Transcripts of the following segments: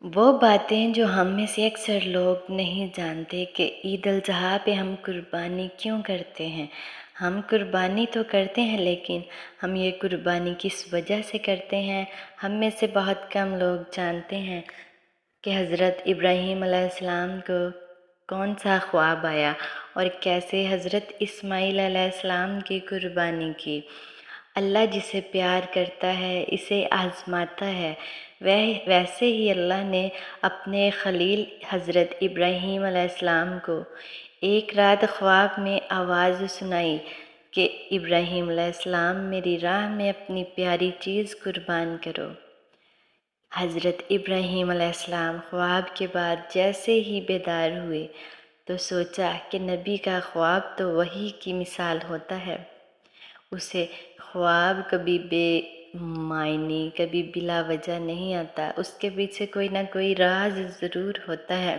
وہ باتیں جو ہم میں سے اکثر لوگ نہیں جانتے کہ عید الاضحیٰ پہ ہم قربانی کیوں کرتے ہیں۔ ہم قربانی تو کرتے ہیں، لیکن ہم یہ قربانی کس وجہ سے کرتے ہیں، ہم میں سے بہت کم لوگ جانتے ہیں کہ حضرت ابراہیم علیہ السلام کو کون سا خواب آیا اور کیسے حضرت اسماعیل علیہ السلام کی قربانی کی۔ اللہ جسے پیار کرتا ہے اسے آزماتا ہے۔ ویسے ہی اللہ نے اپنے خلیل حضرت ابراہیم علیہ السلام کو ایک رات خواب میں آواز سنائی کہ ابراہیم علیہ السلام میری راہ میں اپنی پیاری چیز قربان کرو۔ حضرت ابراہیم علیہ السلام خواب کے بعد جیسے ہی بیدار ہوئے تو سوچا کہ نبی کا خواب تو وحی کی مثال ہوتا ہے۔ اسے خواب کبھی بے معنی، کبھی بلا وجہ نہیں آتا، اس کے پیچھے کوئی نہ کوئی راز ضرور ہوتا ہے۔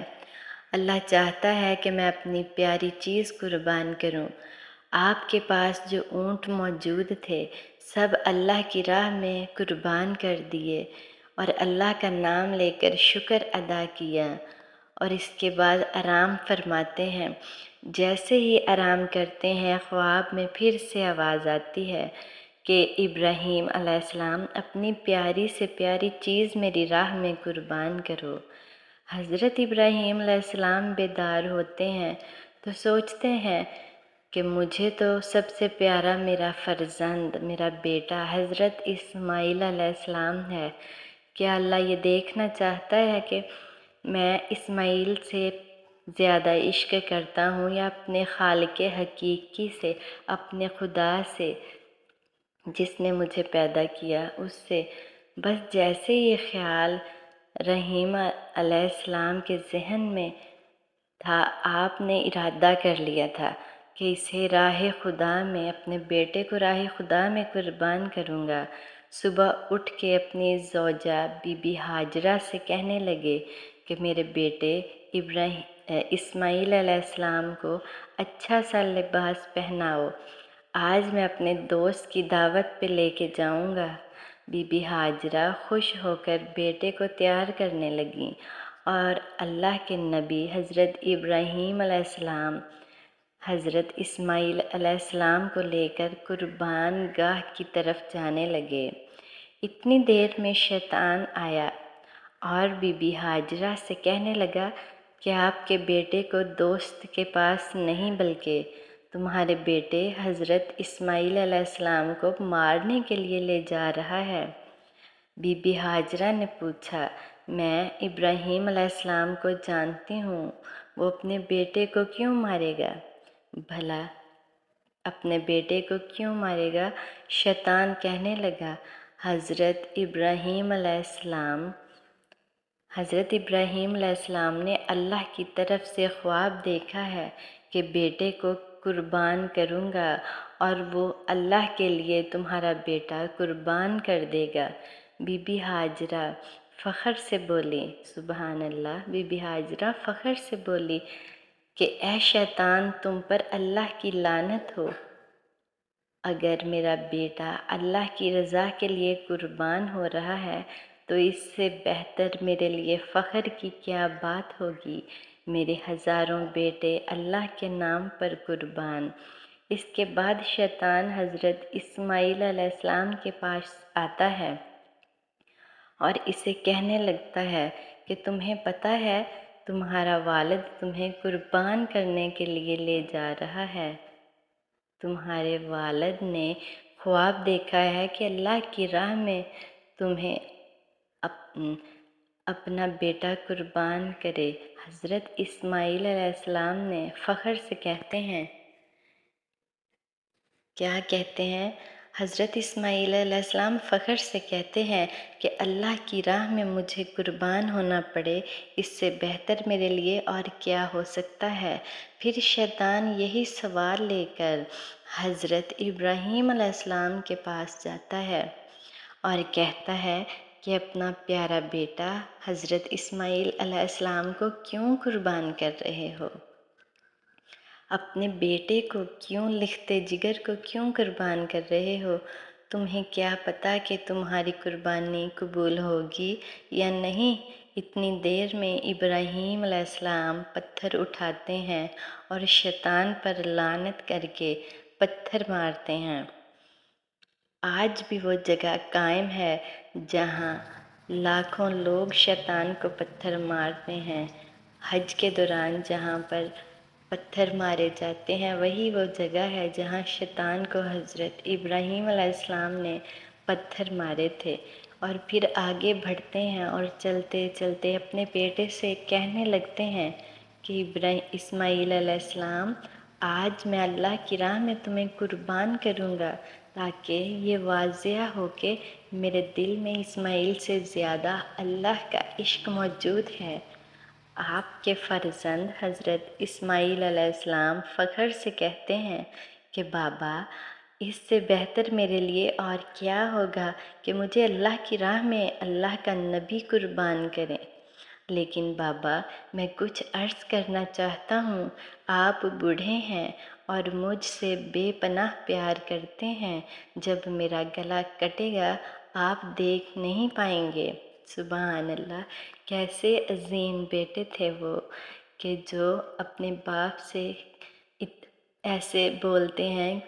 اللہ چاہتا ہے کہ میں اپنی پیاری چیز قربان کروں۔ آپ کے پاس جو اونٹ موجود تھے سب اللہ کی راہ میں قربان کر دیے اور اللہ کا نام لے کر شکر ادا کیا، اور اس کے بعد آرام فرماتے ہیں۔ جیسے ہی آرام کرتے ہیں خواب میں پھر سے آواز آتی ہے کہ ابراہیم علیہ السلام اپنی پیاری سے پیاری چیز میری راہ میں قربان کرو۔ حضرت ابراہیم علیہ السلام بیدار ہوتے ہیں تو سوچتے ہیں کہ مجھے تو سب سے پیارا میرا فرزند، میرا بیٹا حضرت اسماعیل علیہ السلام ہے۔ کیا اللہ یہ دیکھنا چاہتا ہے کہ میں اسماعیل سے زیادہ عشق کرتا ہوں یا اپنے خالق حقیقی سے، اپنے خدا سے جس نے مجھے پیدا کیا اس سے؟ بس جیسے یہ خیال رحیم علیہ السلام کے ذہن میں تھا، آپ نے ارادہ کر لیا تھا کہ اسے راہ خدا میں، اپنے بیٹے کو راہ خدا میں قربان کروں گا۔ صبح اٹھ کے اپنی زوجہ بی بی ہاجرہ سے کہنے لگے کہ میرے بیٹے اسماعیل علیہ السلام کو اچھا سا لباس پہناؤ، آج میں اپنے دوست کی دعوت پہ لے کے جاؤں گا۔ بی بی ہاجرہ خوش ہو کر بیٹے کو تیار کرنے لگیں اور اللہ کے نبی حضرت ابراہیم علیہ السلام حضرت اسماعیل علیہ السلام کو لے کر قربان گاہ کی طرف جانے لگے۔ اتنی دیر میں شیطان آیا اور بی بی ہاجرہ سے کہنے لگا کہ آپ کے بیٹے کو دوست کے پاس نہیں بلکہ تمہارے بیٹے حضرت اسماعیل علیہ السلام کو مارنے کے لیے لے جا رہا ہے۔ بی بی ہاجرہ نے پوچھا، میں ابراہیم علیہ السلام کو جانتی ہوں، وہ اپنے بیٹے کو کیوں مارے گا؟ بھلا اپنے بیٹے کو کیوں مارے گا؟ شیطان کہنے لگا، حضرت ابراہیم علیہ السلام نے اللہ کی طرف سے خواب دیکھا ہے کہ بیٹے کو قربان کروں گا اور وہ اللہ کے لیے تمہارا بیٹا قربان کر دے گا۔ بی بی ہاجرہ فخر سے بولی، سبحان اللہ، بی بی ہاجرہ فخر سے بولی کہ اے شیطان، تم پر اللہ کی لعنت ہو، اگر میرا بیٹا اللہ کی رضا کے لیے قربان ہو رہا ہے تو اس سے بہتر میرے لیے فخر کی کیا بات ہوگی، میرے ہزاروں بیٹے اللہ کے نام پر قربان۔ اس کے بعد شیطان حضرت اسماعیل علیہ السلام کے پاس آتا ہے اور اسے کہنے لگتا ہے کہ تمہیں پتہ ہے تمہارا والد تمہیں قربان کرنے کے لیے لے جا رہا ہے۔ تمہارے والد نے خواب دیکھا ہے کہ اللہ کی راہ میں تمہیں اپنا بیٹا قربان کرے۔ حضرت اسماعیل علیہ السلام نے فخر سے کہتے ہیں، کیا کہتے ہیں؟ حضرت اسماعیل علیہ السلام فخر سے کہتے ہیں کہ اللہ کی راہ میں مجھے قربان ہونا پڑے، اس سے بہتر میرے لیے اور کیا ہو سکتا ہے۔ پھر شیطان یہی سوال لے کر حضرت ابراہیم علیہ السلام کے پاس جاتا ہے اور کہتا ہے کہ اپنا پیارا بیٹا حضرت اسماعیل علیہ السلام کو کیوں قربان کر رہے ہو؟ اپنے بیٹے کو کیوں، لختے جگر کو کیوں قربان کر رہے ہو؟ تمہیں کیا پتہ کہ تمہاری قربانی قبول ہوگی یا نہیں؟ اتنی دیر میں ابراہیم علیہ السلام پتھر اٹھاتے ہیں اور شیطان پر لعنت کر کے پتھر مارتے ہیں۔ آج بھی وہ جگہ قائم ہے جہاں لاکھوں لوگ شیطان کو پتھر مارتے ہیں۔ حج کے دوران جہاں پر پتھر مارے جاتے ہیں وہی وہ جگہ ہے جہاں شیطان کو حضرت ابراہیم علیہ السلام نے پتھر مارے تھے، اور پھر آگے بڑھتے ہیں اور چلتے چلتے اپنے بیٹے سے کہنے لگتے ہیں کہ اسماعیل علیہ السلام، آج میں اللہ کی راہ میں تمہیں قربان کروں گا، تاکہ یہ واضح ہو کہ میرے دل میں اسماعیل سے زیادہ اللہ کا عشق موجود ہے۔ آپ کے فرزند حضرت اسماعیل علیہ السلام فخر سے کہتے ہیں کہ بابا، اس سے بہتر میرے لیے اور کیا ہوگا کہ مجھے اللہ کی راہ میں اللہ کا نبی قربان کریں۔ لیکن بابا، میں کچھ عرض کرنا چاہتا ہوں۔ آپ بوڑھے ہیں اور مجھ سے بے پناہ پیار کرتے ہیں۔ جب میرا گلا کٹے گا آپ دیکھ نہیں پائیں گے۔ سبحان اللہ، کیسے عظیم بیٹے تھے وہ کہ جو اپنے باپ سے ایسے بولتے ہیں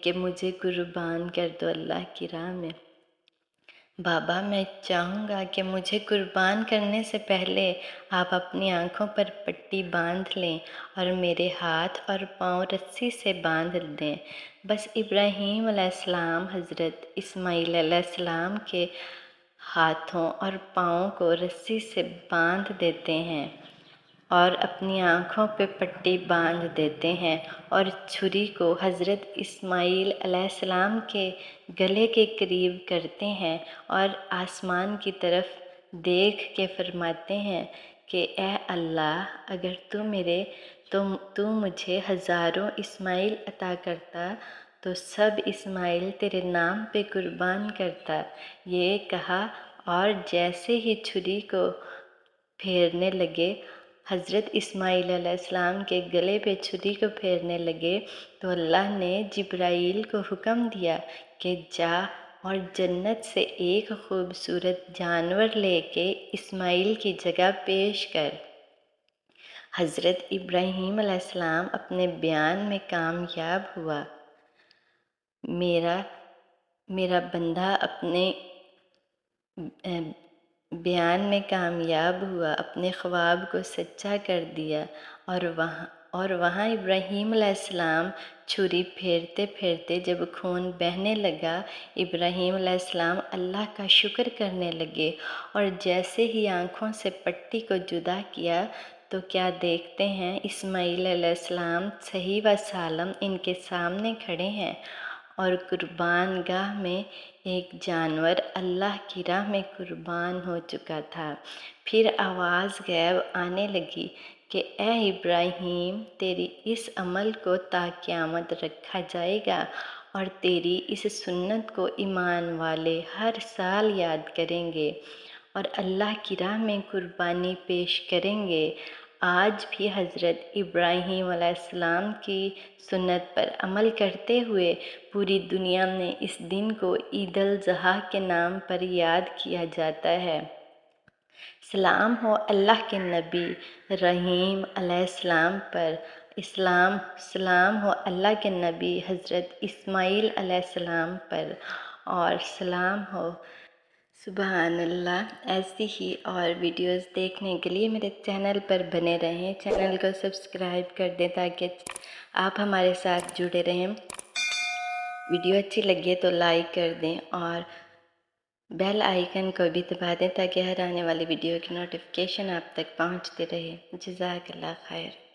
کہ مجھے قربان کر دو اللہ کی راہ میں۔ بابا، میں چاہوں گا کہ مجھے قربان کرنے سے پہلے آپ اپنی آنکھوں پر پٹی باندھ لیں اور میرے ہاتھ اور پاؤں رسی سے باندھ دیں۔ بس ابراہیم علیہ السلام حضرت اسماعیل علیہ السلام کے ہاتھوں اور پاؤں کو رسی سے باندھ دیتے ہیں اور اپنی آنکھوں پہ پٹی باندھ دیتے ہیں، اور چھری کو حضرت اسماعیل علیہ السلام کے گلے کے قریب کرتے ہیں اور آسمان کی طرف دیکھ کے فرماتے ہیں کہ اے اللہ، اگر تو مجھے ہزاروں اسماعیل عطا کرتا تو سب اسماعیل تیرے نام پہ قربان کرتا۔ یہ کہا اور جیسے ہی چھری کو پھیرنے لگے، حضرت اسماعیل علیہ السلام کے گلے پہ چھری کو پھیرنے لگے تو اللہ نے جبرائیل کو حکم دیا کہ جا اور جنت سے ایک خوبصورت جانور لے کے اسماعیل کی جگہ پیش کر۔ حضرت ابراہیم علیہ السلام اپنے بیان میں کامیاب ہوا۔ میرا بندہ اپنے بیان میں کامیاب ہوا، اپنے خواب کو سچا کر دیا، اور وہاں ابراہیم علیہ السلام چھری پھیرتے پھیرتے جب خون بہنے لگا، ابراہیم علیہ السلام اللہ کا شکر کرنے لگے، اور جیسے ہی آنکھوں سے پٹی کو جدا کیا تو کیا دیکھتے ہیں، اسماعیل علیہ السلام صحیح و سالم ان کے سامنے کھڑے ہیں، اور قربان گاہ میں ایک جانور اللہ کی راہ میں قربان ہو چکا تھا۔ پھر آواز غیب آنے لگی کہ اے ابراہیم، تیری اس عمل کو تا قیامت رکھا جائے گا، اور تیری اس سنت کو ایمان والے ہر سال یاد کریں گے اور اللہ کی راہ میں قربانی پیش کریں گے۔ آج بھی حضرت ابراہیم علیہ السلام کی سنت پر عمل کرتے ہوئے پوری دنیا میں اس دن کو عید الاضحیٰ کے نام پر یاد کیا جاتا ہے۔ سلام ہو اللہ کے نبی رحیم علیہ السلام پر، سلام ہو اللہ کے نبی حضرت اسماعیل علیہ السلام پر، اور سلام ہو۔ سبحان اللہ۔ ایسی ہی اور ویڈیوز دیکھنے کے لیے میرے چینل پر بنے رہیں، چینل کو سبسکرائب کر دیں تاکہ آپ ہمارے ساتھ جڑے رہیں۔ ویڈیو اچھی لگے تو لائک کر دیں اور بیل آئیکن کو بھی دبا دیں تاکہ ہر آنے والی ویڈیو کی نوٹیفیکیشن آپ تک پہنچتے رہے۔ جزاک اللہ خیر۔